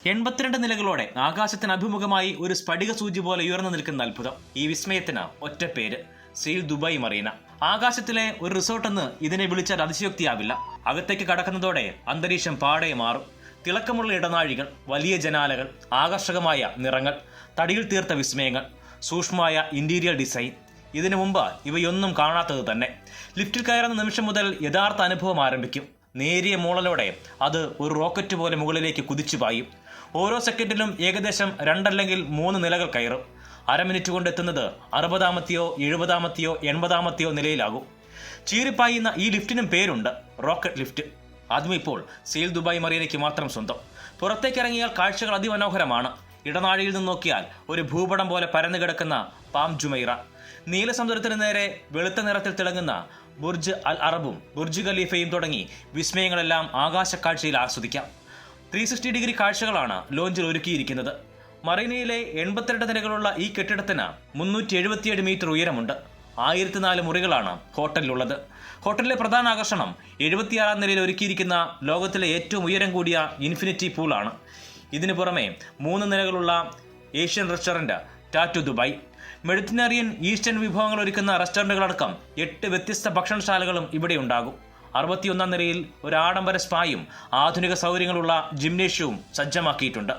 82 നിലകളോടെ ആകാശത്തിന് അഭിമുഖമായി ഒരു സ്ഫടിക സൂചി പോലെ ഉയർന്നു നിൽക്കുന്ന അത്ഭുതം. ഈ വിസ്മയത്തിന് ഒറ്റ പേര്, സീൽ ദുബായ് മറീന. ആകാശത്തിലെ ഒരു റിസോർട്ടെന്ന് ഇതിനെ വിളിച്ചാൽ അതിശയോക്തിയാവില്ല. അകത്തേക്ക് കടക്കുന്നതോടെ അന്തരീക്ഷം പാടെ മാറും. തിളക്കമുള്ള ഇടനാഴികൾ, വലിയ ജനാലകൾ, ആകർഷകമായ നിറങ്ങൾ, തടിയിൽ തീർത്ത വിസ്മയങ്ങൾ, സൂക്ഷ്മമായ ഇന്റീരിയർ ഡിസൈൻ. ഇതിനു മുമ്പ് ഇവയൊന്നും കാണാത്തത് തന്നെ. ലിഫ്റ്റിൽ കയറുന്ന നിമിഷം മുതൽ യഥാർത്ഥ അനുഭവം ആരംഭിക്കും. നേരിയ മൂളലോടെ അത് ഒരു റോക്കറ്റ് പോലെ മുകളിലേക്ക് കുതിച്ചു പായും. ഓരോ സെക്കൻഡിലും ഏകദേശം 2 അല്ലെങ്കിൽ 3 നിലകൾ കയറും. അരമിനിറ്റ് കൊണ്ട് എത്തുന്നത് 60-ാമത്തെയോ 70-ാമത്തെയോ 80-ാമത്തെയോ നിലയിലാകും. ചീറിപ്പായുന്ന ഈ ലിഫ്റ്റിനും പേരുണ്ട്, റോക്കറ്റ് ലിഫ്റ്റ്. അതും ഇപ്പോൾ സീൽ ദുബായ് മറീനയ്ക്ക് മാത്രം സ്വന്തം. പുറത്തേക്കിറങ്ങിയാൽ കാഴ്ചകൾ അതിമനോഹരമാണ്. ഇടനാഴിയിൽ നിന്ന് നോക്കിയാൽ ഒരു ഭൂപടം പോലെ പരന്നു കിടക്കുന്ന പാം ജുമൈറ, നീലസമുദ്രത്തിന് നേരെ വെളുത്ത നിറത്തിൽ തിളങ്ങുന്ന ബുർജ് അൽ അറബും ബുർജ് ഖലീഫയും തുടങ്ങി വിസ്മയങ്ങളെല്ലാം ആകാശക്കാഴ്ചയിൽ ആസ്വദിക്കാം. 360 ഡിഗ്രി കാഴ്ചകളാണ് ലോഞ്ചിൽ ഒരുക്കിയിരിക്കുന്നത്. മറീനയിലെ 82 നിലകളുള്ള ഈ കെട്ടിടത്തിന് 377 മീറ്റർ ഉയരമുണ്ട്. 1004 മുറികളാണ് ഹോട്ടലിലുള്ളത്. ഹോട്ടലിലെ പ്രധാന ആകർഷണം 76-ാം നിലയിൽ ഒരുക്കിയിരിക്കുന്ന ലോകത്തിലെ ഏറ്റവും ഉയരം കൂടിയ ഇൻഫിനിറ്റി പൂളാണ്. ഇതിനു പുറമെ 3 നിലകളുള്ള Asian restaurant Tattu Dubai, Mediterranean eastern വിഭവങ്ങൾ ഒരുക്കുന്ന റെസ്റ്റോറൻറ്റുകളടക്കം 8 വ്യത്യസ്ത ഭക്ഷണശാലകളും ഇവിടെ ഉണ്ടാകും. 61-ാം നിലയിൽ ഒരു ആഡംബര സ്പായും ആധുനിക സൗകര്യങ്ങളുള്ള ജിംനേഷ്യവും സജ്ജമാക്കിയിട്ടുണ്ട്.